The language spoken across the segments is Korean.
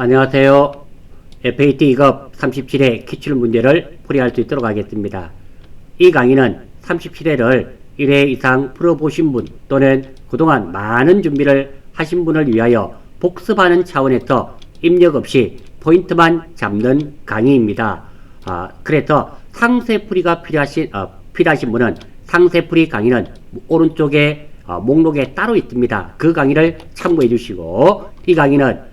안녕하세요. FAT 2급 37회 기출 문제를 풀이할 수 있도록 하겠습니다. 이 강의는 37회를 1회 이상 풀어보신 분 또는 그동안 많은 준비를 하신 분을 위하여 복습하는 차원에서 입력 없이 포인트만 잡는 강의입니다. 그래서 상세풀이가 필요하신 분은 상세풀이 강의는 오른쪽에 목록에 따로 있습니다. 그 강의를 참고해 주시고, 이 강의는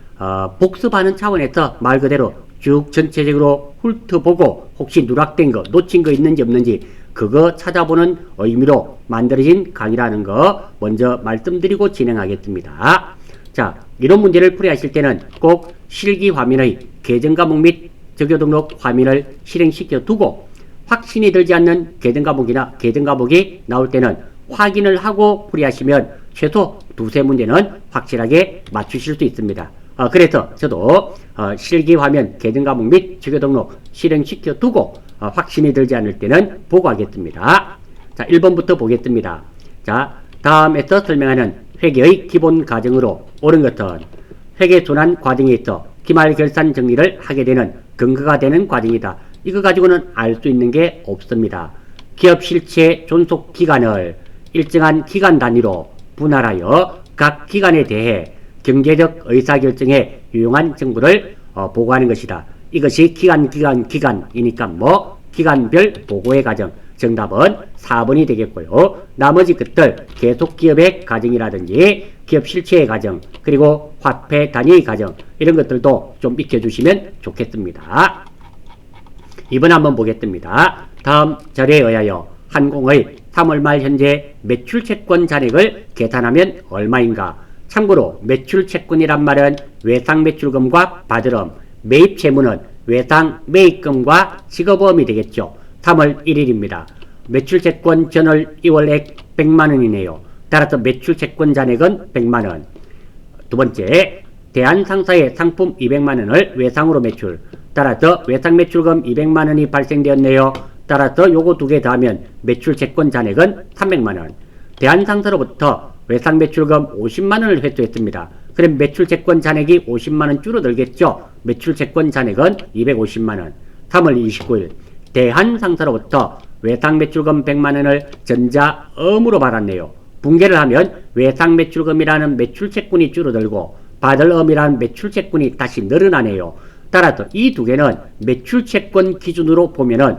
복습하는 차원에서 말 그대로 쭉 전체적으로 훑어보고 혹시 누락된 거, 놓친 거 있는지 없는지 그거 찾아보는 의미로 만들어진 강의라는 거 먼저 말씀드리고 진행하겠습니다. 자, 이런 문제를 풀이하실 때는 꼭 실기 화면의 계정 과목 및 적요 등록 화면을 실행시켜 두고 확신이 들지 않는 계정 과목이나 계정 과목이 나올 때는 확인을 하고 풀이하시면 최소 두세 문제는 확실하게 맞추실 수 있습니다. 그래서 저도 실기 화면 계정 과목 및 적요 등록 실행시켜 두고 확신이 들지 않을 때는 보고하겠습니다. 자, 1번부터 보겠습니다. 자, 다음에서 설명하는 회계의 기본 과정으로 옳은 것은 회계 순환 과정에 있어 기말 결산 정리를 하게 되는 근거가 되는 과정이다. 이거 가지고는 알 수 있는 게 없습니다. 기업 실체 존속 기간을 일정한 기간 단위로 분할하여 각 기간에 대해 경제적 의사결정에 유용한 정보를 보고하는 것이다. 이것이 기간이니까 기간별 보고의 과정. 정답은 4번이 되겠고요. 나머지 것들 계속 기업의 과정이라든지 기업 실체의 과정, 그리고 화폐 단위의 과정, 이런 것들도 좀 익혀주시면 좋겠습니다. 2번 한번 보겠습니다. 다음 절에 의하여 한공의 3월 말 현재 매출 채권 잔액을 계산하면 얼마인가? 참고로 매출 채권이란 말은 외상 매출금과 받을음, 매입 채무는 외상 매입금과 지급음이 되겠죠. 3월 1일입니다. 매출 채권 전월 2월액 100만원이네요. 따라서 매출 채권 잔액은 100만원. 두 번째, 대한상사의 상품 200만원을 외상으로 매출. 따라서 외상 매출금 200만원이 발생되었네요. 따라서 요거 두 개 더하면 매출 채권 잔액은 300만원. 대한상사로부터 외상 매출금 50만원을 회수했습니다. 그럼 매출 채권 잔액이 50만원 줄어들겠죠. 매출 채권 잔액은 250만원. 3월 29일 대한상사로부터 외상 매출금 100만원을 전자음으로 받았네요. 분개를 하면 외상 매출금이라는 매출 채권이 줄어들고 받을 음이라는 매출 채권이 다시 늘어나네요. 따라서 이 두 개는 매출 채권 기준으로 보면은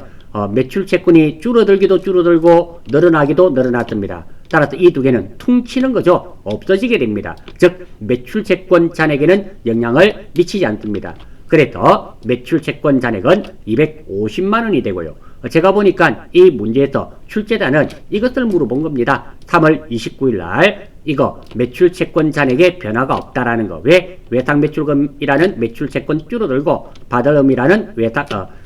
매출 채권이 줄어들기도 줄어들고 늘어나기도 늘어났습니다. 따라서 이 두 개는 퉁치는 거죠. 없어지게 됩니다. 즉 매출 채권 잔액에는 영향을 미치지 않습니다. 그래서 매출 채권 잔액은 250만원이 되고요. 제가 보니까 이 문제에서 출제자는 이것을 물어본 겁니다. 3월 29일 날 이거 매출 채권 잔액에 변화가 없다라는 거. 왜? 외상 매출금이라는 매출 채권 줄어들고 받을음이라는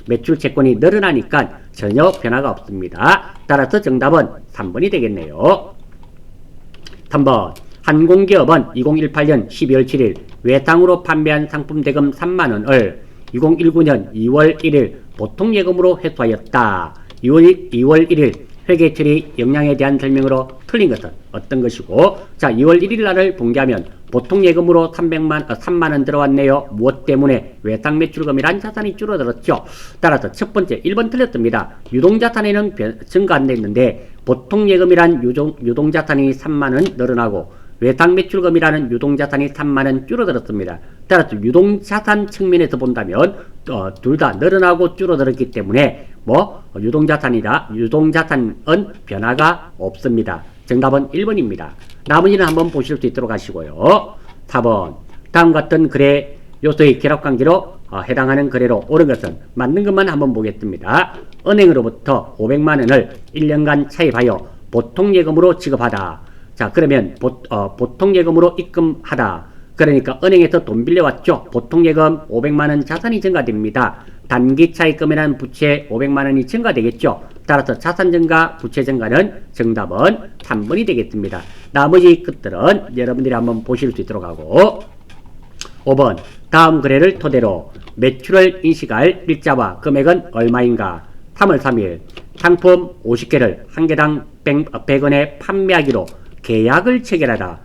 매출 채권이 늘어나니까 전혀 변화가 없습니다. 따라서 정답은 3번이 되겠네요. 3번 한공기업은 2018년 12월 7일 외상으로 판매한 상품 대금 3만원을 2019년 2월 1일 보통예금으로 회수하였다. 2월 1일 회계처리 역량에 대한 설명으로 틀린 것은 어떤 것이고, 자, 2월 1일 날을 공개하면 보통예금으로 3만원 들어왔네요. 무엇 때문에? 외상 매출금이란 자산이 줄어들었죠. 따라서 첫 번째 1번 틀렸습니다. 유동자산에는 증가 안 됐는데 보통예금이란 유동자산이 3만원 늘어나고 외상 매출금이라는 유동자산이 3만원 줄어들었습니다. 따라서 유동자산 측면에서 본다면 둘 다 늘어나고 줄어들었기 때문에 유동자산은 변화가 없습니다. 정답은 1번입니다. 나머지는 한번 보실 수 있도록 하시고요. 4번 다음 같은 거래 요소의 결합관계로 해당하는 거래로 옳은 것은 맞는 것만 한번 보겠습니다. 은행으로부터 500만원을 1년간 차입하여 보통예금으로 지급하다. 자, 그러면 보통예금으로 입금하다. 그러니까 은행에서 돈 빌려왔죠. 보통예금 500만원 자산이 증가됩니다. 단기차입금이라는 부채 500만원이 증가되겠죠. 따라서 자산 증가, 부채 증가는 정답은 3번이 되겠습니다. 나머지 것들은 여러분들이 한번 보실 수 있도록 하고, 5번 다음 거래를 토대로 매출을 인식할 일자와 금액은 얼마인가? 3월 3일 상품 50개를 한 개당 100원에 판매하기로 계약을 체결하다.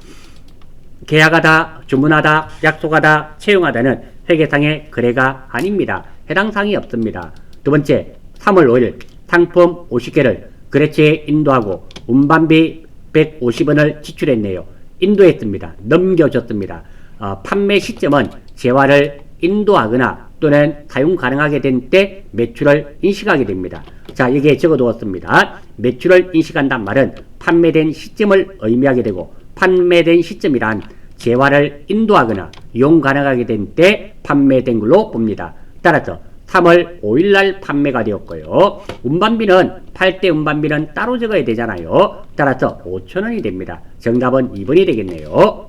계약하다, 주문하다, 약속하다, 채용하다는 회계상의 거래가 아닙니다. 해당 사항이 없습니다. 두 번째, 3월 5일 상품 50개를 거래처에 인도하고 운반비 150원을 지출했네요. 인도했습니다. 넘겨줬습니다. 판매 시점은 재화를 인도하거나 또는 사용 가능하게 된 때 매출을 인식하게 됩니다. 자, 여기에 적어두었습니다. 매출을 인식한단 말은 판매된 시점을 의미하게 되고, 판매된 시점이란 재화를 인도하거나 이용 가능하게 된 때 판매된 걸로 봅니다. 따라서 3월 5일날 판매가 되었고요. 운반비는 팔 때 운반비는 따로 적어야 되잖아요. 따라서 5,000원이 됩니다. 정답은 2번이 되겠네요.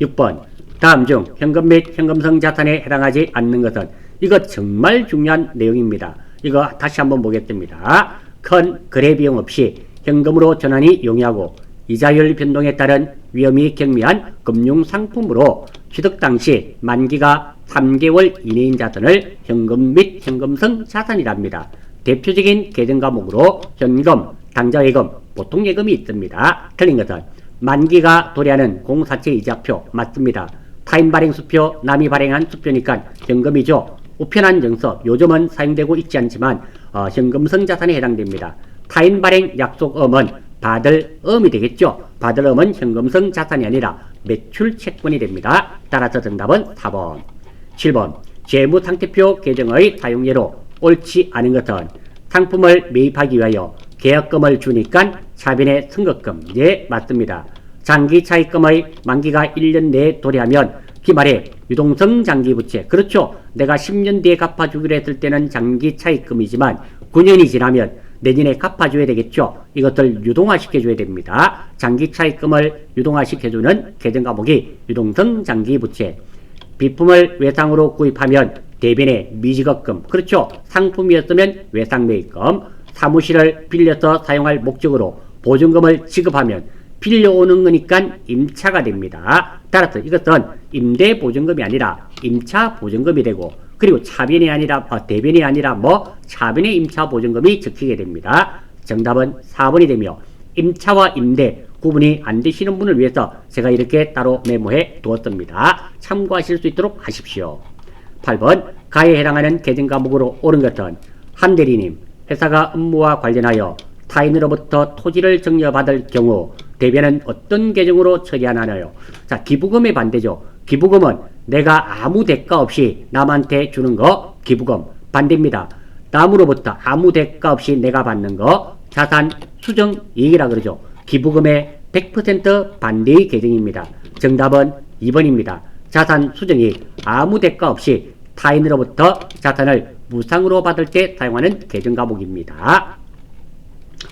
6번, 다음 중 현금 및 현금성 자산에 해당하지 않는 것은, 이거 정말 중요한 내용입니다. 이거 다시 한번 보겠습니다. 큰 거래 비용 없이 현금으로 전환이 용이하고 이자율 변동에 따른 위험이 경미한 금융상품으로 취득 당시 만기가 3개월 이내인 자산을 현금 및 현금성 자산이랍니다. 대표적인 계정 과목으로 현금, 당좌예금, 보통예금이 있습니다. 틀린 것은 만기가 도래하는 공사채 이자표 맞습니다. 타인 발행 수표, 남이 발행한 수표니까 현금이죠. 우편한 정서, 요즘은 사용되고 있지 않지만 현금성 자산에 해당됩니다. 타인 발행 약속음은 받을 음이 되겠죠. 받을 음은 현금성 자산이 아니라 매출 채권이 됩니다. 따라서 정답은 4번. 7번, 재무상태표 계정의 사용예로 옳지 않은 것은 상품을 매입하기 위하여 계약금을 주니까 차변의 선급금. 예, 맞습니다. 장기 차입금의 만기가 1년 내에 도래하면 기말에 유동성 장기부채. 그렇죠. 내가 10년 뒤에 갚아주기로 했을 때는 장기 차입금이지만 9년이 지나면 내년에 갚아줘야 되겠죠. 이것들 유동화시켜줘야 됩니다. 장기 차입금을 유동화시켜주는 계정 과목이 유동성 장기부채. 비품을 외상으로 구입하면 대변의 미지급금. 그렇죠. 상품이었으면 외상매입금. 사무실을 빌려서 사용할 목적으로 보증금을 지급하면 빌려오는 거니까 임차가 됩니다. 따라서 이것은 임대보증금이 아니라 임차보증금이 되고, 그리고 차변이 아니라 대변이 아니라 차변의 임차보증금이 적히게 됩니다. 정답은 4번이 되며, 임차와 임대 구분이 안 되시는 분을 위해서 제가 이렇게 따로 메모해 두었습니다. 참고하실 수 있도록 하십시오. 8번, 가에 해당하는 계정 과목으로 옳은 것은 한 대리님, 회사가 업무와 관련하여 타인으로부터 토지를 증여받을 경우 대변은 어떤 계정으로 처리하나요? 자, 기부금의 반대죠. 기부금은 내가 아무 대가 없이 남한테 주는 거 기부금. 반대입니다. 남으로부터 아무 대가 없이 내가 받는 거 자산 수정 이익이라 그러죠. 기부금의 100% 반대의 계정입니다. 정답은 2번입니다. 자산 수정이익, 아무 대가 없이 타인으로부터 자산을 무상으로 받을 때 사용하는 계정 과목입니다.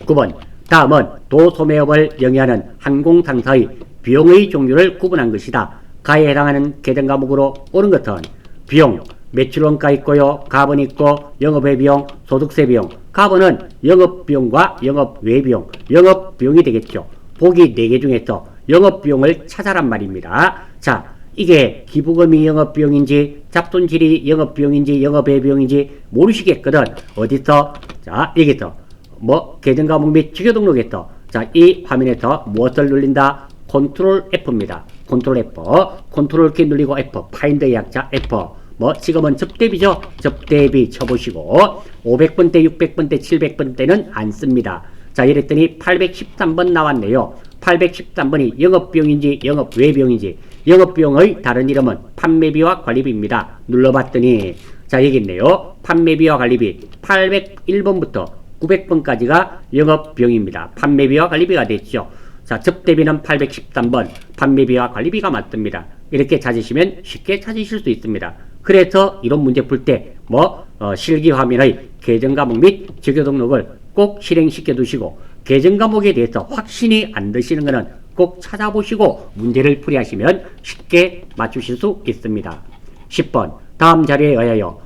9번, 다음은 도소매업을 영위하는 항공상사의 비용의 종류를 구분한 것이다. 가에 해당하는 계정 과목으로 옳은 것은 비용, 매출원가 있고요. 가분 있고, 영업외 비용, 소득세 비용. 가분은 영업비용과 영업외 비용, 영업비용이 되겠죠. 보기 4개 중에서 영업비용을 찾아란 말입니다. 자, 이게 기부금이 영업비용인지 잡손질이 영업비용인지 영업외 비용인지 모르시겠거든. 어디서? 자, 여기서 계정 과목 및 주교 등록에서, 자, 이 화면에서 무엇을 눌린다? 컨트롤 F입니다. 컨트롤 F. 컨트롤 키 눌리고 F. 파인드의 약자 F. 지금은 접대비죠. 접대비 쳐보시고 500번대, 600번대, 700번대는 안 씁니다. 자, 이랬더니 813번 나왔네요. 813번이 영업비용인지 영업외비용인지, 영업비용의 다른 이름은 판매비와 관리비입니다. 눌러봤더니 자, 여기 있네요. 판매비와 관리비 801번부터 900번까지가 영업비용입니다. 판매비와 관리비가 됐죠. 자, 접대비는 813번, 판매비와 관리비가 맞습니다. 이렇게 찾으시면 쉽게 찾으실 수 있습니다. 그래서 이런 문제 풀 때 실기 화면의 계정 과목 및 주교 등록을 꼭 실행시켜 두시고, 계정 과목에 대해서 확신이 안 드시는 것은 꼭 찾아보시고 문제를 풀이하시면 쉽게 맞추실 수 있습니다. 10번, 다음 자료에 의하여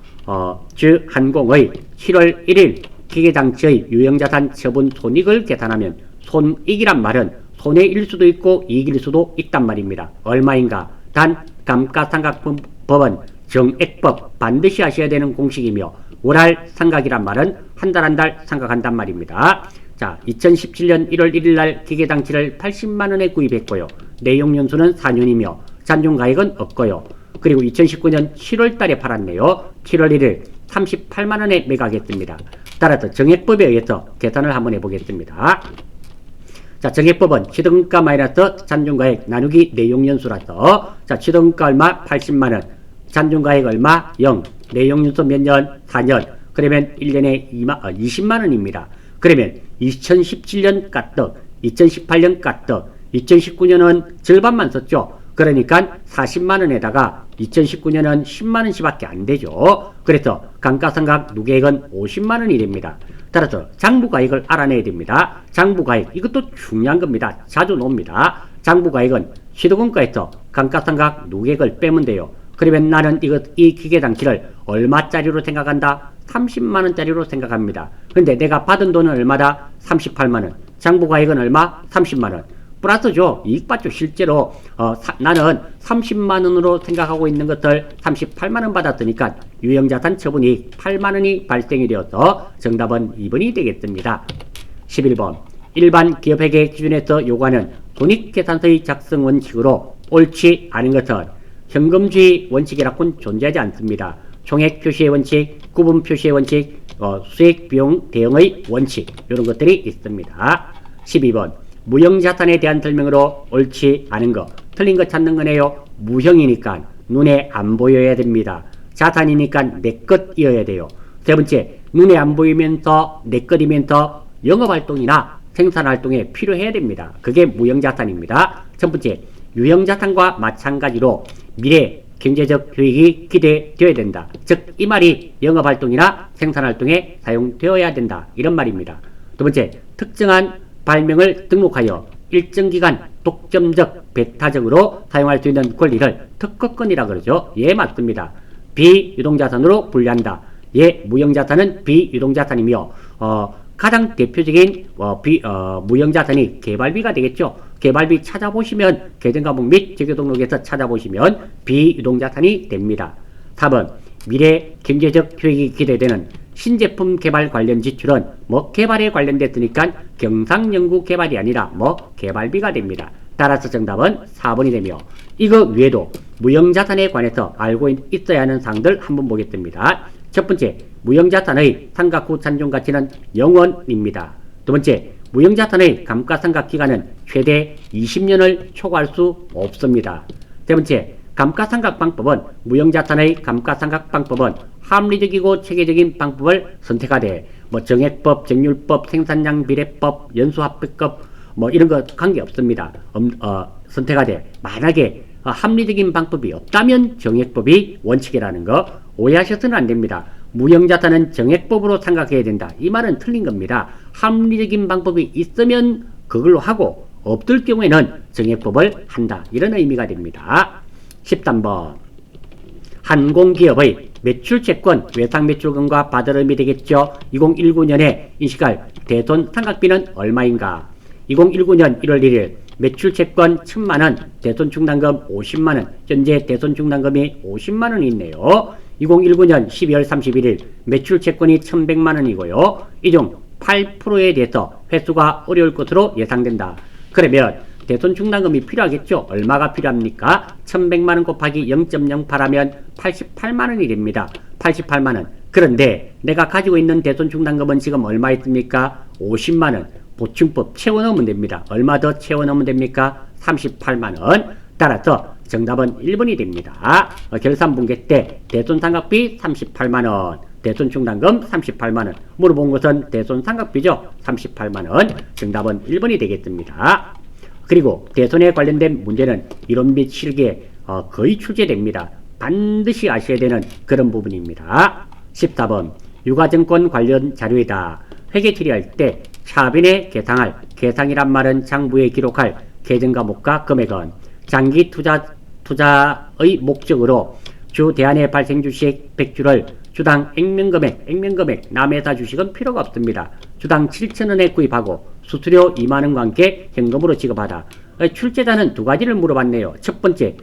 항공의 7월 1일 기계장치의 유형자산 처분 손익을 계산하면, 손익이란 말은 손해일 수도 있고 이익일 수도 있단 말입니다. 얼마인가? 단 감가상각법은 정액법 반드시 하셔야 되는 공식이며, 월할 상각이란 말은 한 달 한 달 상각한단 말입니다. 자, 2017년 1월 1일 날 기계장치를 80만원에 구입했고요. 내용연수는 4년이며 잔존가액은 없고요. 그리고 2019년 7월 달에 팔았네요. 7월 1일 38만원에 매각했습니다. 따라서 정액법에 의해서 계산을 한번 해보겠습니다. 자, 정액법은 취득가 마이너스 잔존가액 나누기 내용연수라서, 자, 취득가 얼마? 80만원. 잔존가액 얼마? 0. 내용연수 몇 년? 4년. 그러면 1년에 20만원입니다. 그러면 2017년 까뜩, 2018년 까뜩, 2019년은 절반만 썼죠. 그러니까 40만원에다가 2019년은 10만원씩 밖에 안 되죠. 그래서 감가상각 누계액은 50만원이 됩니다. 따라서 장부가액을 알아내야 됩니다. 장부가액, 이것도 중요한 겁니다. 자주 나옵니다. 장부가액은 취득원가에서 감가상각 누계액을 빼면 돼요. 그러면 나는 이 기계장치를 얼마짜리로 생각한다? 30만원짜리로 생각합니다. 근데 내가 받은 돈은 얼마다? 38만원. 장부가액은 얼마? 30만원. 플러스죠. 이익받죠. 실제로 나는 30만원으로 생각하고 있는 것을 38만원 받았으니까 유형자산 처분이익 8만원이 발생이 되어서 정답은 2번이 되겠습니다. 11번 일반 기업회계 기준에서 요구하는 손익계산서의 작성 원칙으로 옳지 않은 것은 현금주의 원칙이라고는 존재하지 않습니다. 총액 표시의 원칙, 구분 표시의 원칙, 수익 비용 대응의 원칙, 이런 것들이 있습니다. 12번 무형자산에 대한 설명으로 옳지 않은 거, 틀린 거 찾는 거네요. 무형이니까 눈에 안 보여야 됩니다. 자산이니까 내 것이어야 돼요. 세 번째, 눈에 안 보이면서 내 것이면서 영업활동이나 생산활동에 필요해야 됩니다. 그게 무형자산입니다. 첫 번째, 유형자산과 마찬가지로 미래 경제적 효익이 기대되어야 된다. 즉, 이 말이 영업활동이나 생산활동에 사용되어야 된다. 이런 말입니다. 두 번째, 특정한 발명을 등록하여 일정 기간 독점적 배타적으로 사용할 수 있는 권리를 특허권이라 그러죠. 예, 맞습니다. 비유동자산으로 분류한다. 예, 무형자산은 비유동자산이며 가장 대표적인 무형자산이 개발비가 되겠죠. 개발비 찾아보시면 계정과목 및 재교등록에서 찾아보시면 비유동자산이 됩니다. 4번 미래 경제적 효익이 기대되는 신제품 개발 관련 지출은 개발에 관련됐으니까 경상연구 개발이 아니라 개발비가 됩니다. 따라서 정답은 4번이 되며 이거 외에도 무형자산에 관해서 알고 있어야 하는 사항들 한번 보겠습니다. 첫 번째, 무형자산의 상각 후 잔존가치는 0원입니다. 두 번째, 무형자산의 감가상각 기간은 최대 20년을 초과할 수 없습니다. 세 번째, 감가상각 방법은 무형자산의 감가상각 방법은 합리적이고 체계적인 방법을 선택하되 정액법, 정률법, 생산량 비례법, 연수합계법 이런 거 관계없습니다. 선택하되 만약에 합리적인 방법이 없다면 정액법이 원칙이라는 거 오해하셔서는 안 됩니다. 무형자산은 정액법으로 생각해야 된다. 이 말은 틀린 겁니다. 합리적인 방법이 있으면 그걸로 하고 없을 경우에는 정액법을 한다. 이런 의미가 됩니다. 13번 한공기업의 매출채권 외상매출금과 받을 의미 되겠죠. 2019년에 인식할 대손상각비는 얼마인가? 2019년 1월 1일 매출채권 1000만원, 대손충당금 50만원, 현재 대손충당금이 50만원이 있네요. 2019년 12월 31일 매출채권이 1100만원이고요. 이 중 8%에 대해서 회수가 어려울 것으로 예상된다. 그러면 대손충당금이 필요하겠죠. 얼마가 필요합니까? 1100만원 곱하기 0.08하면 88만원이 됩니다. 88만원. 그런데 내가 가지고 있는 대손충당금은 지금 얼마 있습니까? 50만원. 보충법 채워넣으면 됩니다. 얼마 더 채워넣으면 됩니까? 38만원. 따라서 정답은 1번이 됩니다. 결산분계 때 대손상각비 38만원, 대손충당금 38만원. 물어본 것은 대손상각비죠. 38만원. 정답은 1번이 되겠습니다. 그리고 대손에 관련된 문제는 이론 및 실기에 거의 출제됩니다. 반드시 아셔야 되는 그런 부분입니다. 14번 유가증권 관련 자료이다. 회계 처리할 때 차변에 계상할, 계상이란 말은 장부에 기록할 계정과목과 금액은 장기 투자의 목적으로 주 대안의 발생 주식 100주를 주당 액면금액, 남회사 주식은 필요가 없습니다. 주당 7,000원에 구입하고 수수료 2만원과 함께 현금으로 지급하다. 출제자는 두 가지를 물어봤네요. 첫 번째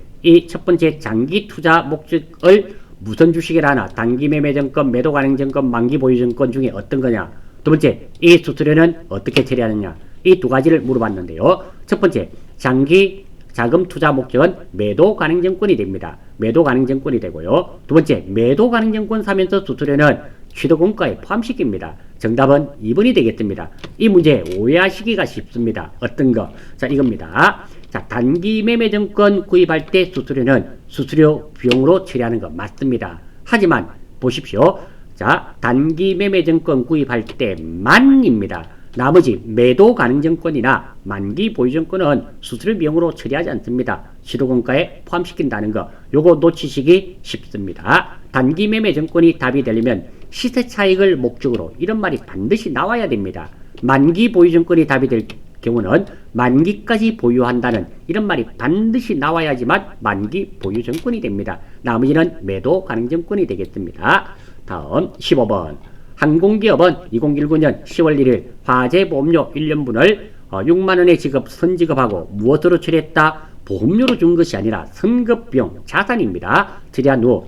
장기 투자 목적을 무슨 주식이라 하나? 단기 매매증권, 매도관행증권, 만기보유증권 중에 어떤 거냐? 두 번째, 이 수수료는 어떻게 처리하느냐? 이 두 가지를 물어봤는데요. 첫 번째, 장기 자금 투자 목적은 매도 가능증권이 됩니다. 매도 가능증권이 되고요. 두 번째, 매도 가능증권 사면서 수수료는 취득원가에 포함시킵니다. 정답은 2번이 되겠습니다. 이 문제 오해하시기가 쉽습니다. 어떤 거? 자, 이겁니다. 자, 단기 매매증권 구입할 때 수수료는 수수료 비용으로 처리하는 거 맞습니다. 하지만 보십시오. 자, 단기 매매증권 구입할 때만입니다. 나머지 매도 가능증권이나 만기 보유증권은 수수료 비용으로 처리하지 않습니다. 취득원가에 포함시킨다는 거, 요거 놓치시기 쉽습니다. 단기 매매증권이 답이 되려면 시세 차익을 목적으로 이런 말이 반드시 나와야 됩니다. 만기 보유증권이 답이 될 경우는 만기까지 보유한다는 이런 말이 반드시 나와야지만 만기 보유증권이 됩니다. 나머지는 매도 가능증권이 되겠습니다. 다음 15번. 항공기업은 2019년 10월 1일 화재보험료 1년분을 6만원의 선지급하고 무엇으로 처리했다? 보험료로 준 것이 아니라 선급비용 자산입니다. 처리한 후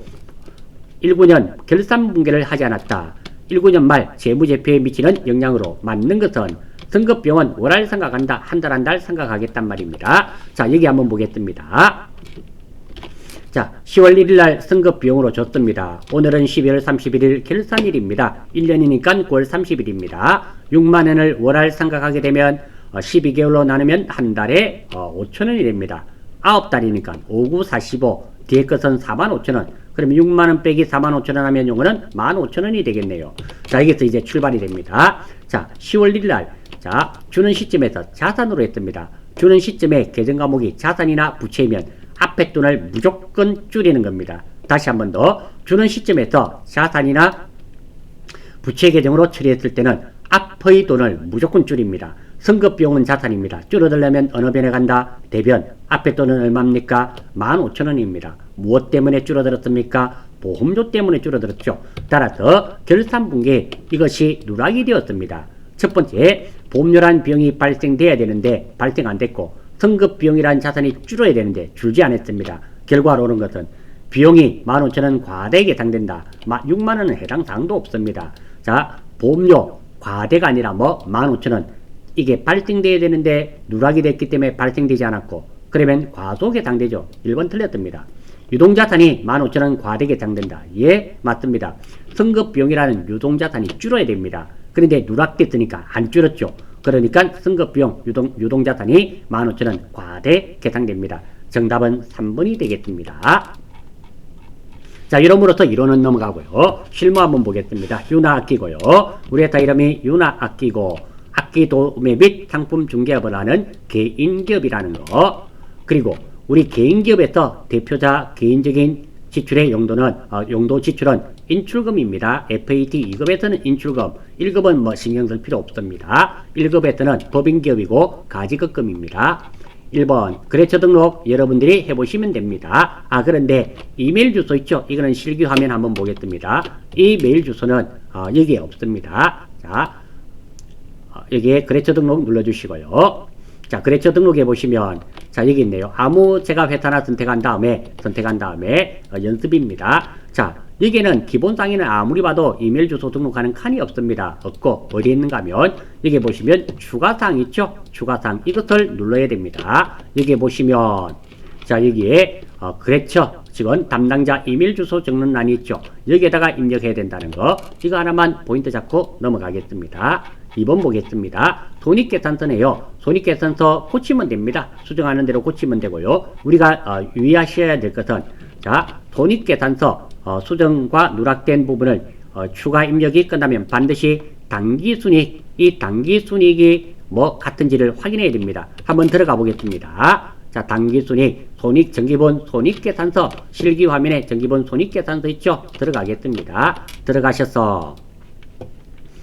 19년 결산분개를 하지 않았다. 19년 말 재무제표에 미치는 영향으로 맞는 것은 선급비용은 월할 생각한다. 한 달 한 달 생각하겠단 말입니다. 자, 여기 한번 보겠습니다. 자, 10월 1일 날 선급비용으로 줬습니다. 오늘은 12월 31일 결산일입니다. 1년이니까 9월 30일입니다. 6만원을 월할 생각하게 되면 12개월로 나누면 한 달에 5천원이 됩니다. 9달이니까 5, 9, 45 뒤에 것은 45,000원. 그러면 6만원 빼기 45,000원 하면 요거는 15,000원이 되겠네요. 자, 여기서 이제 출발이 됩니다. 자, 10월 1일 날 자, 주는 시점에서 자산으로 했습니다. 주는 시점에 계정 과목이 자산이나 부채이면 앞에 돈을 무조건 줄이는 겁니다. 다시 한 번 더. 주는 시점에서 자산이나 부채 계정으로 처리했을 때는 앞의 돈을 무조건 줄입니다. 선급비용은 자산입니다. 줄어들려면 어느 변에 간다? 대변. 앞에 돈은 얼마입니까? 15,000원입니다. 무엇 때문에 줄어들었습니까? 보험료 때문에 줄어들었죠. 따라서 결산분기 이것이 누락이 되었습니다. 첫 번째, 보험료란 비용이 발생돼야 되는데 발생 안 됐고, 선급비용이란 자산이 줄어야 되는데 줄지 않았습니다. 결과로 오는 것은 비용이 15,000원 과대에 해당된다. 6만원은 해당 사항도 없습니다. 자, 보험료 과대가 아니라 15,000원 이게 발생돼야 되는데 누락이 됐기 때문에 발생되지 않았고, 그러면 과속에 해당되죠. 1번 틀렸습니다. 유동자산이 15,000원 과대에 해당된다. 예, 맞습니다. 선급비용이라는 유동자산이 줄어야 됩니다. 그런데 누락됐으니까 안 줄었죠. 그러니까 선급비용 유동자산이 15,000원 과대 계상됩니다. 정답은 3번이 되겠습니다. 자, 이름으로써 이론은 넘어가고요. 실무 한번 보겠습니다. 윤화악기고요. 우리 회사 이름이 윤화악기고 악기 도매 및 상품 중개업을 하는 개인기업이라는 거. 그리고 우리 개인기업에서 대표자 개인적인 지출의 용도 지출은 인출금입니다. FAT 2급에서는 인출금, 1급은 신경 쓸 필요 없습니다. 1급에서는 법인기업이고 가지급금입니다. 1번 거래처 등록 여러분들이 해보시면 됩니다. 그런데 이메일 주소 있죠? 이거는 실기 화면 한번 보겠습니다. 이 메일 주소는 여기에 없습니다. 자, 여기에 거래처 등록 눌러주시고요. 자, 거래처 등록해 보시면 자, 여기 있네요. 아무 제가 회사나 선택한 다음에 연습입니다. 자, 여기에는 기본상에는 아무리 봐도 이메일 주소 등록하는 칸이 없습니다. 없고 어디에 있는가 하면 여기 보시면 추가사항 있죠? 추가사항 이것을 눌러야 됩니다. 여기 보시면 자, 여기에 거래처 직원 담당자 이메일 주소 적는 란이 있죠? 여기에다가 입력해야 된다는 거, 이거 하나만 포인트 잡고 넘어가겠습니다. 2번 보겠습니다. 손익계산서네요. 손익계산서 고치면 됩니다. 수정하는 대로 고치면 되고요. 우리가 유의하셔야 될 것은 자, 손익계산서 수정과 누락된 부분을 추가 입력이 끝나면 반드시 당기순이익, 이 당기순이익이 같은지를 확인해야 됩니다. 한번 들어가 보겠습니다. 자, 당기순이익, 손익, 정기본 손익계산서, 실기 화면에 정기본 손익계산서 있죠? 들어가겠습니다. 들어가셔서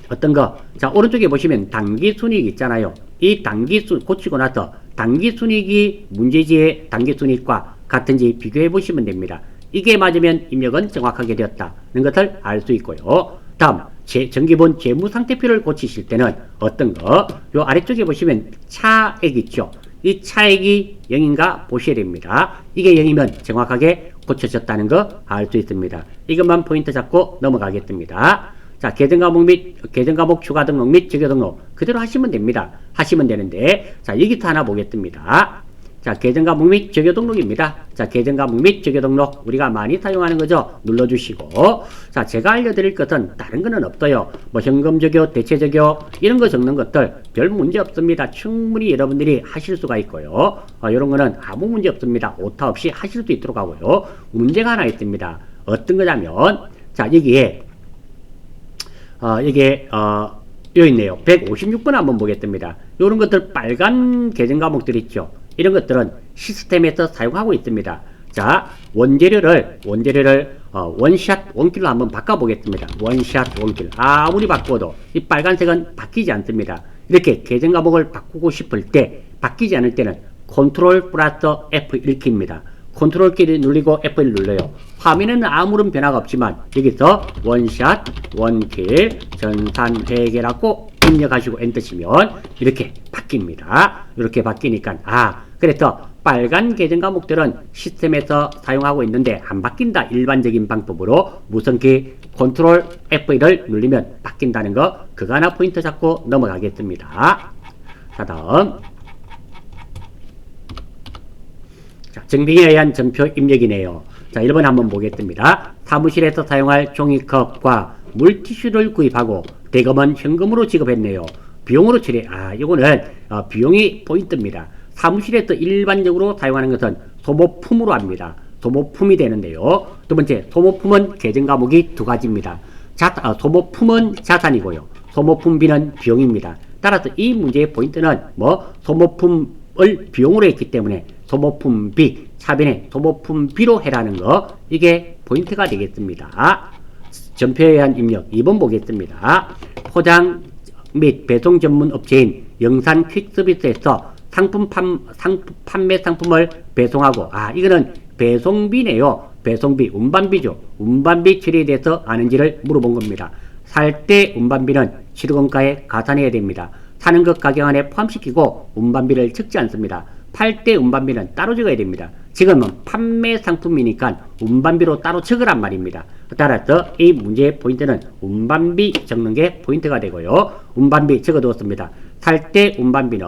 어떤 거? 자, 오른쪽에 보시면 당기순이익 있잖아요. 이 고치고 나서 당기순이익이 문제지의 당기순이익과 같은지 비교해 보시면 됩니다. 이게 맞으면 입력은 정확하게 되었다는 것을 알 수 있고요. 다음, 정기본 재무상태표를 고치실 때는 어떤 거? 요 아래쪽에 보시면 차액 있죠? 이 차액이 0인가 보셔야 됩니다. 이게 0이면 정확하게 고쳐졌다는 거 알 수 있습니다. 이것만 포인트 잡고 넘어가겠습니다. 자, 계정과목 추가 등록 및 적용 등록 그대로 하시면 됩니다. 하시면 되는데, 자, 여기서 하나 보겠습니다. 자, 계정 과목 및 적용 등록입니다. 자, 계정 과목 및 적용 등록 우리가 많이 사용하는 거죠. 눌러주시고, 자, 제가 알려드릴 것은 다른 거는 없어요. 뭐 현금 적용, 대체 적용 이런 거 적는 것들 별 문제 없습니다. 충분히 여러분들이 하실 수가 있고요. 이런 거는 아무 문제 없습니다. 오타 없이 하실 수 있도록 하고요. 문제가 하나 있습니다. 어떤 거냐면, 자, 여기에 여기 있네요. 156번 한번 보겠습니다. 이런 것들 빨간 계정 과목들 있죠. 이런 것들은 시스템에서 사용하고 있습니다. 자, 원재료를 원샷 원킬로 한번 바꿔보겠습니다. 원샷 원킬. 아무리 바꿔도 이 빨간색은 바뀌지 않습니다. 이렇게 계정 과목을 바꾸고 싶을 때, 바뀌지 않을 때는 컨트롤 플러스 F1키입니다. 컨트롤 키를 누르고 F1 눌러요. 화면에는 아무런 변화가 없지만 여기서 원샷 원킬 전산회계라고 입력하시고 엔터치면 이렇게 바뀝니다. 이렇게 바뀌니까 그래서 빨간 계정 과목들은 시스템에서 사용하고 있는데 안 바뀐다. 일반적인 방법으로 무슨 키 컨트롤 F1을 누르면 바뀐다는 거, 그거 하나 포인트 잡고 넘어가겠습니다. 자, 다음 증빙에 의한 전표 입력이네요. 자, 1번 한번 보겠습니다. 사무실에서 사용할 종이컵과 물티슈를 구입하고 대금은 현금으로 지급했네요. 비용으로 처리. 이거는 비용이 포인트입니다. 사무실에서 일반적으로 사용하는 것은 소모품으로 합니다. 소모품이 되는데요. 두 번째, 소모품은 계정 과목이 두 가지입니다. 소모품은 자산이고요. 소모품비는 비용입니다. 따라서 이 문제의 포인트는 소모품을 비용으로 했기 때문에 소모품비, 차변에 소모품비로 해라는 거, 이게 포인트가 되겠습니다. 전표에 의한 입력 2번 보겠습니다. 포장 및 배송 전문 업체인 영산 퀵서비스에서 판매 상품을 배송하고, 이거는 배송비네요. 배송비, 운반비죠. 운반비 처리에 대해서 아는지를 물어본 겁니다. 살 때 운반비는 실효금가에 가산해야 됩니다. 사는 것 가격 안에 포함시키고 운반비를 적지 않습니다. 팔 때 운반비는 따로 적어야 됩니다. 지금은 판매 상품이니까 운반비로 따로 적으란 말입니다. 따라서 이 문제의 포인트는 운반비 적는 게 포인트가 되고요. 운반비 적어두었습니다. 살 때 운반비는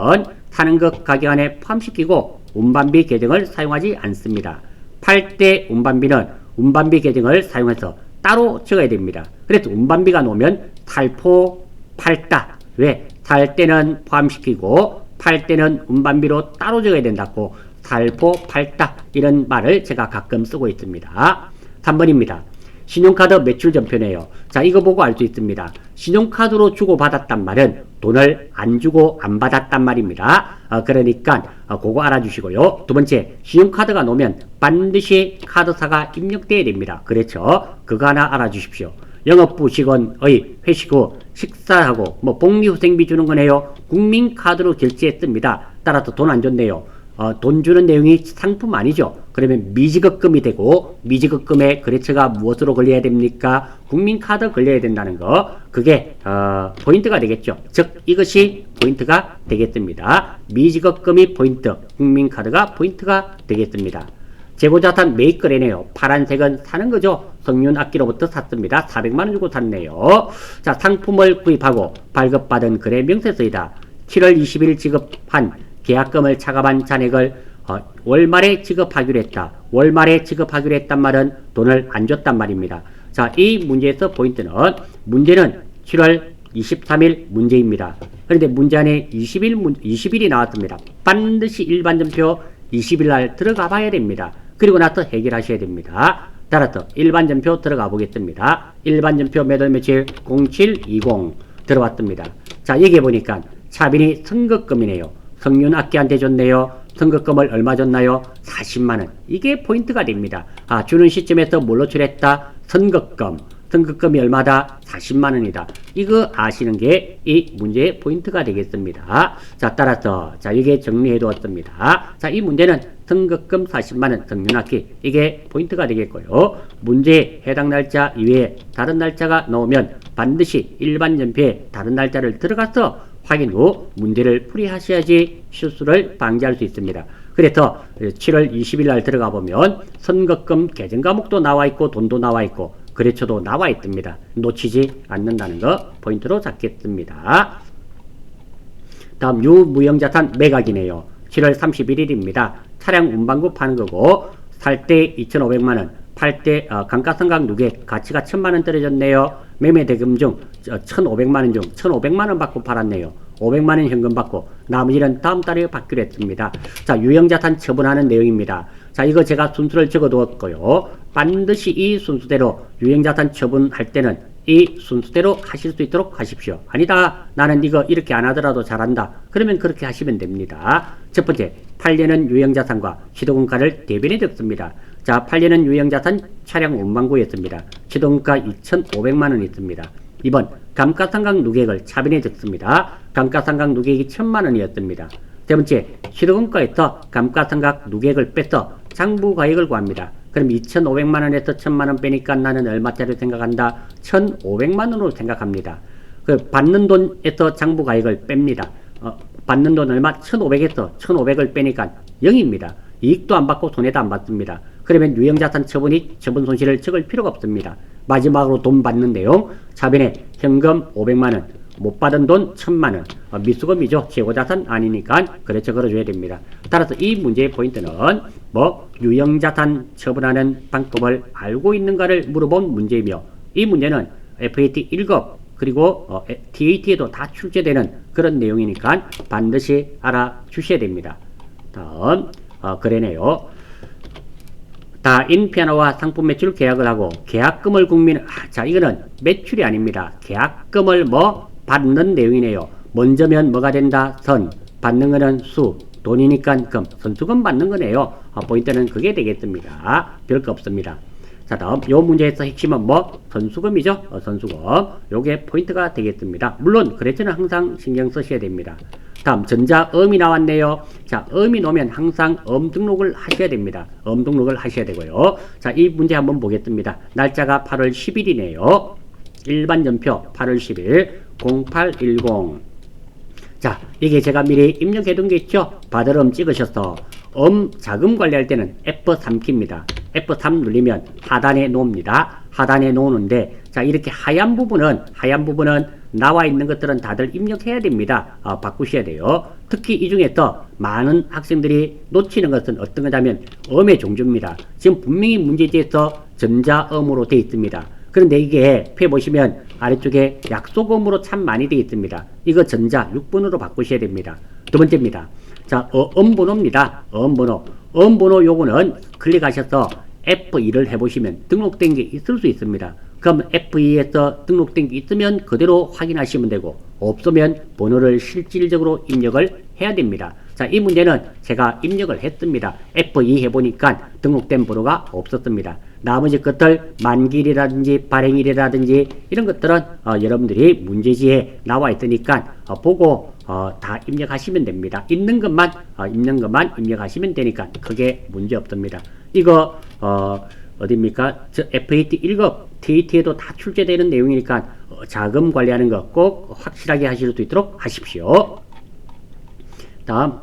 사는 것 가격 안에 포함시키고 운반비 계정을 사용하지 않습니다. 팔 때 운반비는 운반비 계정을 사용해서 따로 적어야 됩니다. 그래서 운반비가 나오면 살포 팔다. 왜? 살 때는 포함시키고 팔 때는 운반비로 따로 적어야 된다고 살포 팔다, 이런 말을 제가 가끔 쓰고 있습니다. 3번입니다. 신용카드 매출 전표네요. 자, 이거 보고 알 수 있습니다. 신용카드로 주고받았단 말은 돈을 안 주고 안 받았단 말입니다. 그러니까 그거 알아주시고요. 두 번째, 신용카드가 나오면 반드시 카드사가 입력돼야 됩니다. 그렇죠? 그거 하나 알아주십시오. 영업부 직원의 회식 후 식사하고 복리후생비 주는 거네요. 국민카드로 결제했습니다. 따라서 돈 안 줬네요. 돈 주는 내용이 상품 아니죠. 그러면 미지급금이 되고, 미지급금의 거래처가 무엇으로 걸려야 됩니까? 국민카드 걸려야 된다는 거, 그게 포인트가 되겠죠. 즉 이것이 포인트가 되겠습니다. 미지급금이 포인트, 국민카드가 포인트가 되겠습니다. 재고자산 매입 거래네요. 파란색은 사는 거죠. 성윤악기로부터 샀습니다. 400만원 주고 샀네요. 자, 상품을 구입하고 발급받은 거래 명세서이다. 7월 20일 지급한 계약금을 차감한 잔액을 월말에 지급하기로 했다. 월말에 지급하기로 했단 말은 돈을 안 줬단 말입니다. 자, 이 문제에서 포인트는, 문제는 7월 23일 문제입니다. 그런데 문제 안에 20일이 나왔습니다. 반드시 일반전표 20일 날 들어가 봐야 됩니다. 그리고 나서 해결하셔야 됩니다. 따라서 일반전표 들어가 보겠습니다. 일반전표 몇 월 며칠 0720 들어왔습니다. 자, 여기 보니까 차빈이 선급금이네요. 성윤악기한테 줬네요. 선급금을 얼마 줬나요? 40만원. 이게 포인트가 됩니다. 주는 시점에서 뭘로 처리했다? 선급금. 선급금이 얼마다? 40만원이다. 이거 아시는 게 이 문제의 포인트가 되겠습니다. 자, 따라서 이게 정리해 두었습니다. 자, 이 문제는 선급금 40만원, 성윤악기, 이게 포인트가 되겠고요. 문제에 해당 날짜 이외에 다른 날짜가 나오면 반드시 일반 전표에 다른 날짜를 들어가서 확인 후 문제를 풀이하셔야지 실수를 방지할 수 있습니다. 그래서 7월 20일 날 들어가 보면 선급금 계정 과목도 나와 있고 돈도 나와 있고 거래처도 나와 있습니다. 놓치지 않는다는 거 포인트로 잡겠습니다. 다음 유무형자산 매각이네요. 7월 31일입니다. 차량 운반구 파는 거고 살 때 2,500만원, 팔 때 감가상각 누계 가치가 1,000만원 떨어졌네요. 매매 대금 중 1,500만원 중 1,500만원 받고 팔았네요. 500만원 현금 받고 나머지는 다음 달에 받기로 했습니다. 자, 유형자산 처분하는 내용입니다. 자, 이거 제가 순서를 적어 두었고요. 반드시 이 순서대로 유형자산 처분할 때는 이 순서대로 하실 수 있도록 하십시오. 아니다, 나는 이거 이렇게 안 하더라도 잘한다, 그러면 그렇게 하시면 됩니다. 첫 번째, 팔려는 유형자산과 시도금가를 대변에 적습니다. 자, 팔려는 유형자산 차량 운반구였습니다. 시도금가 2,500만원 있습니다. 2번, 감가상각 누계액을 차변에 적습니다. 감가상각 누계액이 1,000만원이었습니다. 세 번째, 시도금가에서 감가상각 누계액을 빼서 장부가액을 구합니다. 그럼 2,500만원에서 1,000만원 빼니까 나는 얼마짜리 생각한다? 1,500만원으로 생각합니다. 그 받는 돈에서 장부가액을 뺍니다. 받는 돈 얼마? 1,500에서 1,500을 빼니까 0입니다. 이익도 안 받고 손해도 안 받습니다. 그러면 유형자산 처분이 처분 손실을 적을 필요가 없습니다. 마지막으로 돈 받는 내용, 차변에 현금 500만원, 못 받은 돈 1,000만원, 미수금이죠. 재고자산 아니니까 그래서 걸어줘야 됩니다. 따라서 이 문제의 포인트는 유형자산 처분하는 방법을 알고 있는가를 물어본 문제이며, 이 문제는 FAT 1급 그리고 TAT에도 다 출제되는 그런 내용이니까 반드시 알아주셔야 됩니다. 다음 그러네요. 다인 피아노와 상품 매출 계약을 하고 계약금을 자, 이거는 매출이 아닙니다. 계약금을 받는 내용이네요. 먼저면 뭐가 된다? 선, 받는 거는 수, 돈이니까 금, 선수금 받는 거네요. 포인트는 그게 되겠습니다. 별거 없습니다. 자, 다음 요 문제에서 핵심은 선수금이죠. 선수금. 요게 포인트가 되겠습니다. 물론 그래서는 항상 신경 쓰셔야 됩니다. 다음 전자음이 나왔네요. 자, 음이 나오면 항상 등록을 하셔야 됩니다. 등록을 하셔야 되고요. 자, 이 문제 한번 보겠습니다. 날짜가 8월 10일이네요. 일반 전표 8월 10일 0810. 자, 이게 제가 미리 입력해 둔 게 있죠. 받을 찍으셔서 자금 관리할 때는 F3키입니다. F3 누르면 하단에 놓습니다. 하단에 놓는데, 자, 이렇게 하얀 부분은 나와 있는 것들은 다들 입력해야 됩니다. 바꾸셔야 돼요. 특히 이 중에서 많은 학생들이 놓치는 것은 어떤 거냐면 음의 종류입니다. 지금 분명히 문제지에서 전자음으로 되어 있습니다. 그런데 이게 펴보시면 아래쪽에 약속음으로 참 많이 되어 있습니다. 이거 전자 6번으로 바꾸셔야 됩니다. 두 번째입니다. 자, 음번호입니다. 음번호 요거는 클릭하셔서 F2를 해보시면 등록된 게 있을 수 있습니다. 그럼 F2에서 등록된 게 있으면 그대로 확인하시면 되고, 없으면 번호를 실질적으로 입력을 해야 됩니다. 자, 이 문제는 제가 입력을 했습니다. F2 해보니까 등록된 번호가 없었습니다. 나머지 것들 만기일이라든지 발행일이라든지 이런 것들은 여러분들이 문제지에 나와 있으니까 보고 다 입력하시면 됩니다. 있는 것만 입력하시면 되니까 크게 문제 없습니다. 이거 어디입니까? FAT 1급 TAT에도 다 출제되는 내용이니까 자금 관리하는 거 꼭 확실하게 하실 수 있도록 하십시오. 다음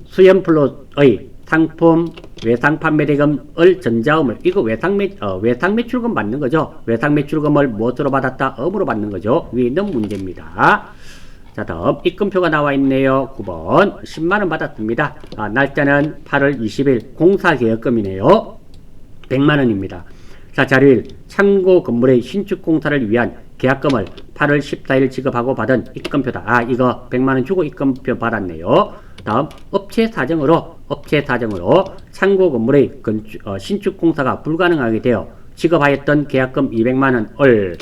수연플롯의 상품 외상 판매대금을 전자음을, 이거 외상 매출금 받는 거죠. 외상 매출금을 무엇으로 받았다? 음으로 받는 거죠. 위에 있는 문제입니다. 자, 다음 입금표가 나와 있네요. 9번 10만원 받았습니다. 날짜는 8월 20일 공사계약금이네요. 100만원입니다. 자, 자료일 창고 건물의 신축 공사를 위한 계약금을 8월 14일 지급하고 받은 입금표다. 이거 100만원 주고 입금표 받았네요. 다음 업체 사정으로 창고 건물의 신축 공사가 불가능하게 되어 지급하였던 계약금 200만원을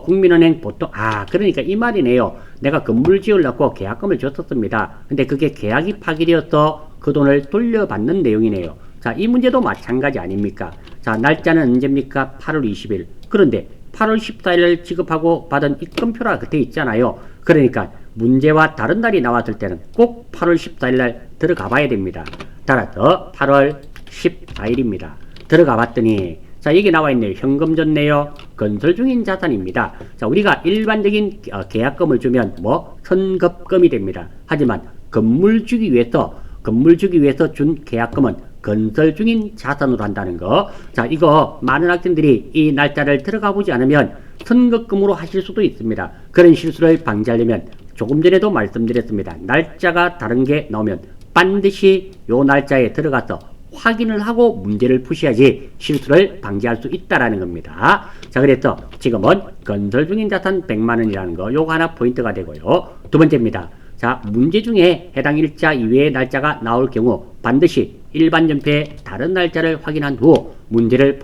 국민은행 보통 그러니까 이 말이네요. 내가 건물 지으려고 계약금을 줬었습니다. 근데 그게 계약이 파기되어서 그 돈을 돌려받는 내용이네요. 자, 이 문제도 마찬가지 아닙니까? 자, 날짜는 언제입니까? 8월 20일. 그런데 8월 14일을 지급하고 받은 입금표라 그때 있잖아요. 그러니까 문제와 다른 날이 나왔을 때는 꼭 8월 14일 날 들어가 봐야 됩니다. 따라서 8월 14일입니다. 들어가 봤더니 자, 여기 나와 있네요. 현금 줬네요. 건설 중인 자산입니다. 자, 우리가 일반적인 계약금을 주면 선급금이 됩니다. 하지만 건물 주기 위해서 준 계약금은 건설 중인 자산으로 한다는 거. 자, 이거 많은 학생들이 이 날짜를 들어가 보지 않으면 선급금으로 하실 수도 있습니다. 그런 실수를 방지하려면 조금 전에도 말씀드렸습니다. 날짜가 다른 게 나오면 반드시 요 날짜에 들어가서 확인을 하고 문제를 푸셔야지 실수를 방지할 수 있다라는 겁니다. 자, 그래서 지금은 건설 중인 자산 100만 원이라는 거 요거 하나 포인트가 되고요. 두 번째입니다. 자, 문제 중에 해당 일자 이외의 날짜가 나올 경우 반드시 일반 전표의 다른 날짜를 확인한 후 문제를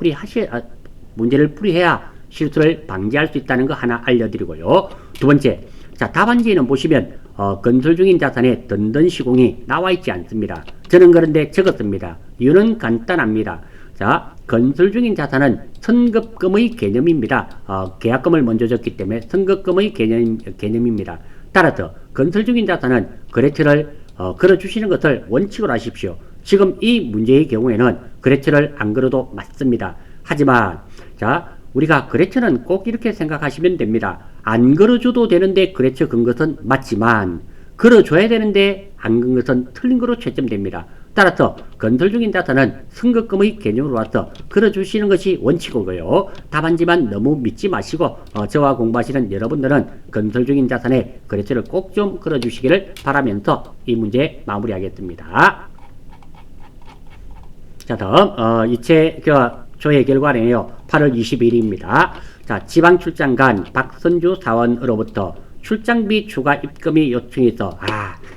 풀이해야 실수를 방지할 수 있다는 거 하나 알려드리고요. 두 번째, 자, 답안지에는 보시면 건설 중인 자산에 던던 시공이 나와 있지 않습니다. 저는 그런데 적었습니다. 이유는 간단합니다. 자, 건설 중인 자산은 선급금의 개념입니다. 계약금을 먼저 줬기 때문에 선급금의 개념입니다. 따라서 건설 중인 자산은 거래처를 걸어주시는 것을 원칙으로 하십시오. 지금 이 문제의 경우에는 거래처를 안 걸어도 맞습니다. 하지만 자, 우리가 거래처는 꼭 이렇게 생각하시면 됩니다. 안 걸어줘도 되는데 거래처 건 것은 맞지만 걸어줘야 되는데 안 건 것은 틀린 거로 채점됩니다. 따라서 건설 중인 자산은 선급금의 개념으로 와서 걸어주시는 것이 원칙이고요. 답안지만 너무 믿지 마시고 저와 공부하시는 여러분들은 건설 중인 자산의 거래처를 꼭 좀 걸어주시기를 바라면서 이 문제 마무리하겠습니다. 자, 다음 이체 조회 결과네요. 8월 22일입니다. 자, 지방 출장 간 박선주 사원으로부터 출장비 추가 입금이 요청해서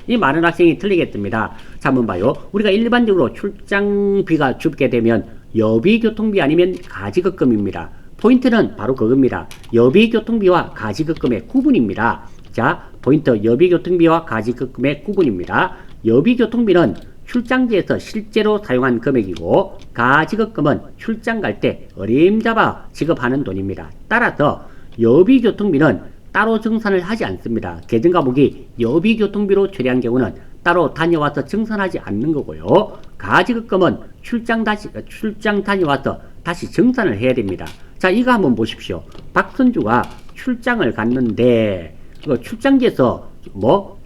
이 많은 학생이 틀리겠습니다. 자, 한번 봐요. 우리가 일반적으로 출장비가 주게 되면 여비교통비 아니면 가지급금입니다. 포인트는 바로 그겁니다. 여비교통비와 가지급금의 구분입니다. 자, 포인트 여비교통비와 가지급금의 구분입니다. 여비교통비는 출장지에서 실제로 사용한 금액이고 가지급금은 출장 갈 때 어림잡아 지급하는 돈입니다. 따라서 여비교통비는 따로 정산을 하지 않습니다. 계정과목이 여비교통비로 처리한 경우는 따로 다녀와서 정산하지 않는 거고요. 가지급금은 출장 다녀와서 다시 정산을 해야 됩니다. 자, 이거 한번 보십시오. 박선주가 출장을 갔는데 출장지에서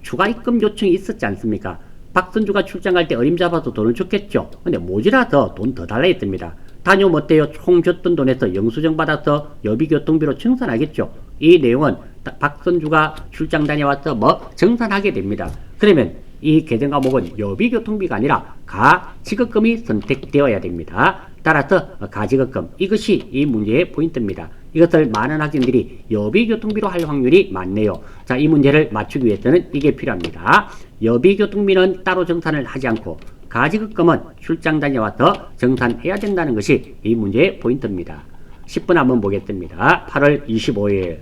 추가 입금 요청이 있었지 않습니까? 박선주가 출장 갈 때 어림잡아서 돈을 줬겠죠. 근데 모자라서 돈 더 달라 했습니다. 다녀오면 어때요? 총 줬던 돈에서 영수증 받아서 여비교통비로 정산하겠죠. 이 내용은 박선주가 출장 다녀와서 정산하게 됩니다. 그러면 이 계정 과목은 여비교통비가 아니라 가지급금이 선택되어야 됩니다. 따라서 가지급금, 이것이 이 문제의 포인트입니다. 이것을 많은 학생들이 여비교통비로 할 확률이 많네요. 자, 이 문제를 맞추기 위해서는 이게 필요합니다. 여비교통비는 따로 정산을 하지 않고 가지급금은 출장 다녀와서 정산해야 된다는 것이 이 문제의 포인트입니다. 10분 한번 보겠습니다. 8월 25일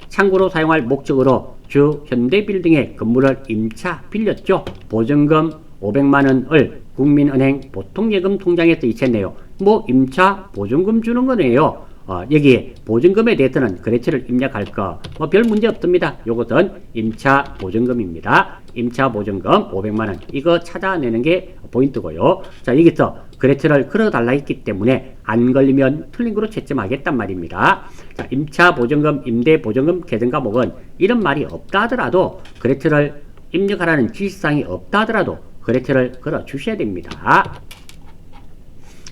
창고로 사용할 목적으로 주 현대빌딩의 건물을 임차 빌렸죠. 보증금 500만원을 국민은행 보통예금 통장에서 이체했네요. 임차 보증금 주는 거네요. 여기에 보증금에 대해서는 거래처를 입력할 거 별 문제 없습니다. 요것은 임차 보증금입니다. 임차 보증금 500만원 이거 찾아내는 게 포인트고요. 자, 여기서 거래처를 걸어달라 했기 때문에 안 걸리면 틀린 거로 채점하겠단 말입니다. 자, 임차 보증금, 임대 보증금 계정 과목은 이런 말이 없다 하더라도 거래처를 입력하라는 지시사항이 없다 하더라도 거래처를 걸어 주셔야 됩니다.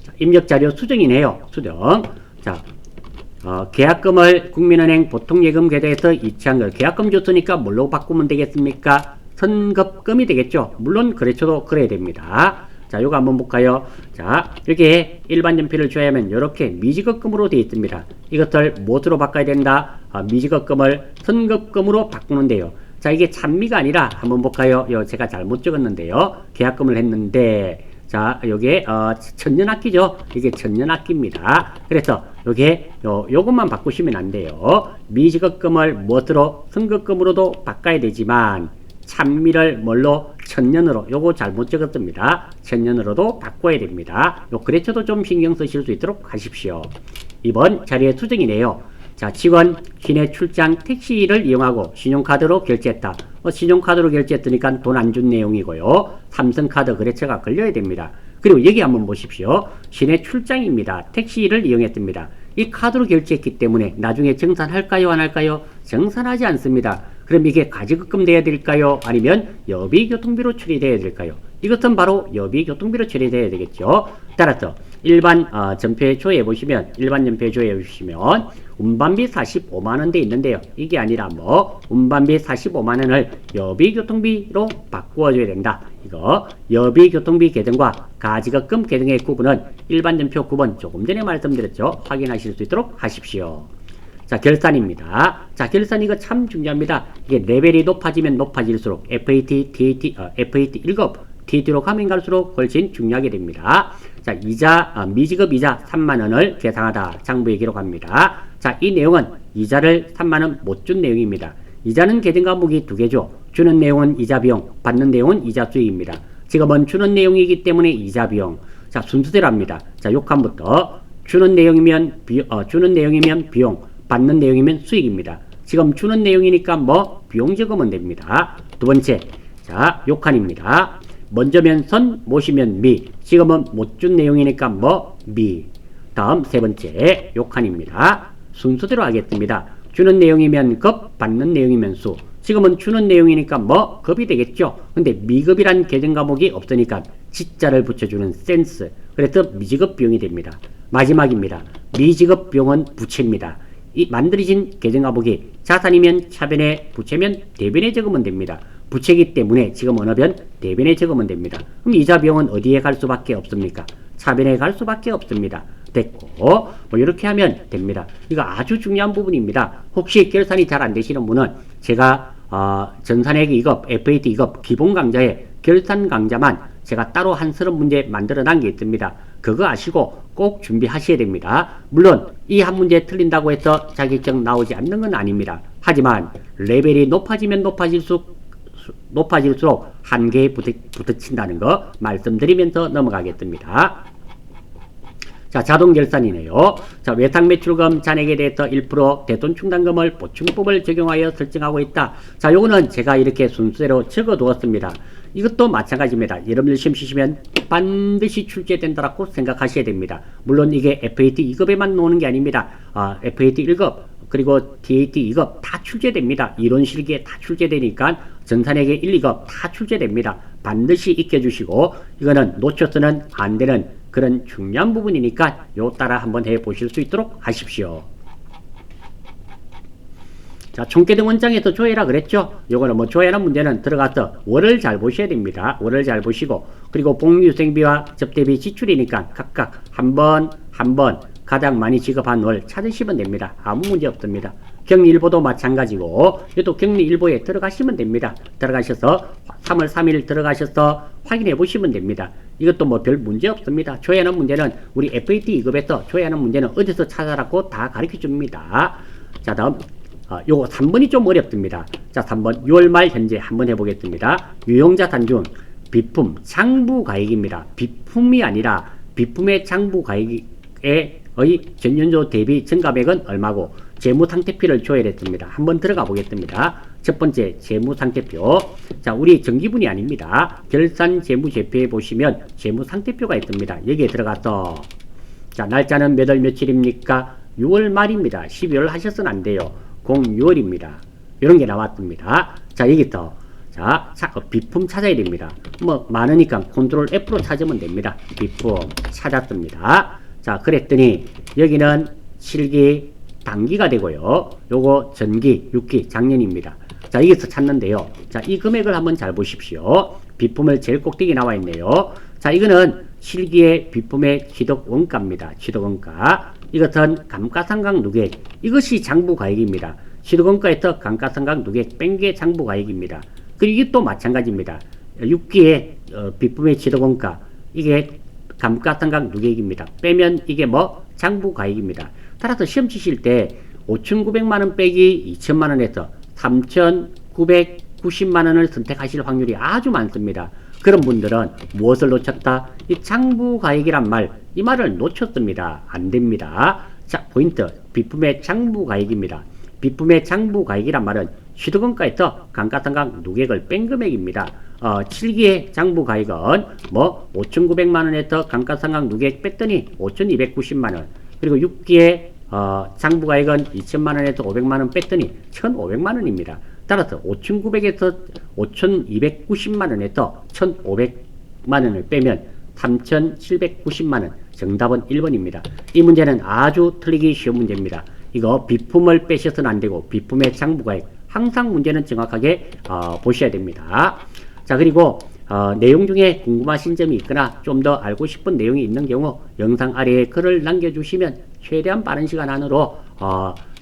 자, 입력자료 수정이네요. 수정. 자, 계약금을 국민은행 보통예금 계좌에서 이체한 걸 계약금 줬으니까 뭘로 바꾸면 되겠습니까? 선급금이 되겠죠. 물론 거래처도 그래야 됩니다. 자, 요거 한번 볼까요? 자, 이렇게 일반 전표를 줘야 하면 이렇게 미지급금으로 되어 있습니다. 이것을 무엇으로 바꿔야 된다? 미지급금을 선급금으로 바꾸는데요. 자, 이게 찬미가 아니라 한번 볼까요? 제가 잘못 적었는데요. 계약금을 했는데 자, 요게 천년학기죠. 이게 천년학기입니다. 그래서 요것만 바꾸시면 안 돼요. 미지급금을 무엇으로 선급금으로도 바꿔야 되지만 찬미를 뭘로? 천년으로. 요거 잘못 적었습니다. 천년으로도 바꿔야 됩니다. 요 거래처도 좀 신경 쓰실 수 있도록 하십시오. 이번 자리의 수정이네요. 자, 직원 시내 출장 택시를 이용하고 신용카드로 결제했다. 신용카드로 결제했으니까 돈 안 준 내용이고요. 삼성카드 거래처가 걸려야 됩니다. 그리고 여기 한번 보십시오. 시내 출장입니다. 택시를 이용했습니다. 이 카드로 결제했기 때문에 나중에 정산할까요? 안 할까요? 정산하지 않습니다. 그럼 이게 가지급금 돼야 될까요? 아니면 여비교통비로 처리돼야 될까요? 이것은 바로 여비교통비로 처리돼야 되겠죠. 따라서 일반 전표에 조회해 보시면 일반 전표에 조회해 보시면 운반비 45만원 돼 있는데요. 이게 아니라 뭐 운반비 45만원을 여비교통비로 바꾸어줘야 된다. 이거 여비교통비 계정과 가지급금 계정의 구분은 일반 전표 구분 조금 전에 말씀드렸죠. 확인하실 수 있도록 하십시오. 자, 결산입니다. 자, 결산 이거 참 중요합니다. 이게 레벨이 높아지면 높아질수록 FAT, TAT, FAT 1급, TAT로 가면 갈수록 훨씬 중요하게 됩니다. 자, 이자, 미지급 이자 3만원을 계상하다. 장부에 기록합니다. 자, 이 내용은 이자를 3만원 못 준 내용입니다. 이자는 계정 과목이 두 개죠. 주는 내용은 이자 비용, 받는 내용은 이자 수익입니다. 지금은 주는 내용이기 때문에 이자 비용. 자, 순서대로 합니다. 자, 요칸부터 주는 내용이면 비용, 받는 내용이면 수익입니다. 지금 주는 내용이니까 뭐 비용 적으면 됩니다. 두 번째, 자, 요칸입니다. 먼저면 선, 못이면 미. 지금은 못 준 내용이니까 뭐 미. 다음 세 번째, 요칸입니다. 순서대로 하겠습니다. 주는 내용이면 급, 받는 내용이면 수. 지금은 주는 내용이니까 뭐 급이 되겠죠. 근데 미급이란 계정 과목이 없으니까 지자를 붙여주는 센스. 그래서 미지급 비용이 됩니다. 마지막입니다. 미지급 비용은 부채입니다. 이 만들어진 계정 과목이 자산이면 차변에, 부채면 대변에 적으면 됩니다. 부채이기 때문에 지금 어느 변? 대변에 적으면 됩니다. 그럼 이자 비용은 어디에 갈 수밖에 없습니까? 차변에 갈 수밖에 없습니다. 됐고, 뭐 이렇게 하면 됩니다. 이거 아주 중요한 부분입니다. 혹시 결산이 잘 안 되시는 분은 제가 전산회계 2급, FAT 2급 기본 강좌에 결산 강좌만 제가 따로 한 30문제 만들어 놓은 게 있습니다. 그거 아시고 꼭 준비하셔야 됩니다. 물론 이 한 문제 틀린다고 해서 자격증 나오지 않는 건 아닙니다. 하지만 레벨이 높아지면 높아질수록 한계에 부딪힌다는 거 말씀드리면서 넘어가겠습니다. 자, 자동결산이네요. 자, 외상매출금 잔액에 대해서 1% 대손 충당금을 보충법을 적용하여 설정하고 있다. 자, 요거는 제가 이렇게 순서대로 적어 두었습니다. 이것도 마찬가지입니다. 여러분들 시험 치시면 반드시 출제된다라고 생각하셔야 됩니다. 물론 이게 FAT 2급에만 나오는 게 아닙니다. FAT 1급 그리고 TAT 2급 다 출제됩니다. 이론 실기에 다 출제되니까 전산회계 1, 2급 다 출제됩니다. 반드시 익혀주시고 이거는 놓쳐서는 안 되는 그런 중요한 부분이니까 요 따라 한번 해보실 수 있도록 하십시오. 자, 총계등 원장에서 조회라 그랬죠? 요거는 뭐 조회하는 문제는 들어가서 월을 잘 보셔야 됩니다. 월을 잘 보시고 그리고 복리후생비와 접대비 지출이니까 각각 한 번 가장 많이 지급한 월 찾으시면 됩니다. 아무 문제 없습니다. 격리일보도 마찬가지고 이것도 격리일보에 들어가시면 됩니다. 들어가셔서 3월 3일 들어가셔서 확인해 보시면 됩니다. 이것도 뭐 별 문제 없습니다. 조회하는 문제는 우리 FAT 2급에서 조회하는 문제는 어디서 찾아라고 다 가르쳐 줍니다. 자, 다음 요거 3번이 좀 어렵습니다. 자, 3번 6월 말 현재 한번 해보겠습니다. 유용자 단준 비품 장부가액입니다. 비품이 아니라 비품의 장부가액의 전년도 대비 증가액은 얼마고 재무상태표를 조회했습니다. 한번 들어가 보겠습니다. 첫 번째 재무상태표. 자, 우리 정기분이 아닙니다. 결산재무제표에 보시면 재무상태표가 있습니다. 여기에 들어가서 자, 날짜는 몇 월 며칠입니까? 6월 말입니다. 12월 하셔서는 안 돼요. 06월입니다. 이런 게 나왔습니다. 자, 여기부터 자, 비품 찾아야 됩니다. 뭐 많으니까 컨트롤 F로 찾으면 됩니다. 비품 찾았습니다. 자, 그랬더니 여기는 실기 단기가 되고요. 요거 전기 6기 작년입니다. 자, 여기서 찾는데요. 자, 이 금액을 한번 잘 보십시오. 비품을 제일 꼭대기 나와 있네요. 자, 이거는 실기의 비품의 취득원가입니다. 취득원가. 이것은 감가상각 누계액. 이것이 장부가액입니다. 취득원가에서 감가상각 누계액 뺀 게 장부가액입니다. 그리고 이게 또 마찬가지입니다. 6기의 비품의 취득원가. 이게 감가상각 누계액입니다. 빼면 이게 뭐 장부가액입니다. 따라서 시험 치실 때 5,900만원 빼기 2,000만원에서 3,990만원을 선택하실 확률이 아주 많습니다. 그런 분들은 무엇을 놓쳤다? 이 장부가액이란 말, 이 말을 놓쳤습니다. 안 됩니다. 자, 포인트. 비품의 장부가액입니다. 비품의 장부가액이란 말은 취득원가에서 감가상각 누계액을 뺀 금액입니다. 7기의 장부가액은 뭐 5,900만원에서 감가상각 누계액 뺐더니 5,290만원. 그리고 6기의 장부가액은 2,000만원에서 500만원 뺐더니 1,500만원입니다. 따라서 5,900에서 5,290만원에서 1,500만원을 빼면 3,790만원, 정답은 1번입니다. 이 문제는 아주 틀리기 쉬운 문제입니다. 이거 비품을 빼셔서는 안 되고 비품의 장부가액 항상 문제는 정확하게 보셔야 됩니다. 자, 그리고 내용 중에 궁금하신 점이 있거나 좀 더 알고 싶은 내용이 있는 경우 영상 아래에 글을 남겨주시면 최대한 빠른 시간 안으로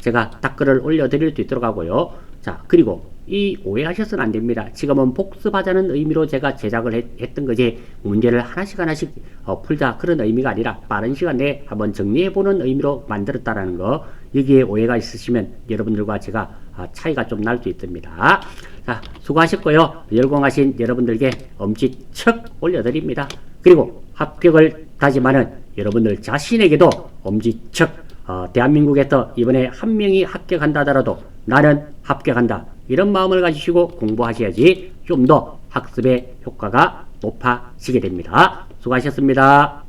제가 답글을 올려드릴 수 있도록 하고요. 자, 그리고 이 오해하셔서는 안 됩니다. 지금은 복습하자는 의미로 제가 제작을 했던 거지 문제를 하나씩 풀자 그런 의미가 아니라 빠른 시간 내에 한번 정리해보는 의미로 만들었다라는 거, 여기에 오해가 있으시면 여러분들과 제가 차이가 좀 날 수 있습니다. 자, 수고하셨고요. 열공하신 여러분들께 엄지척 올려드립니다. 그리고 합격을 다짐하는 여러분들 자신에게도 엄지척, 대한민국에서 이번에 한 명이 합격한다 하더라도 나는 합격한다, 이런 마음을 가지시고 공부하셔야지 좀 더 학습의 효과가 높아지게 됩니다. 수고하셨습니다.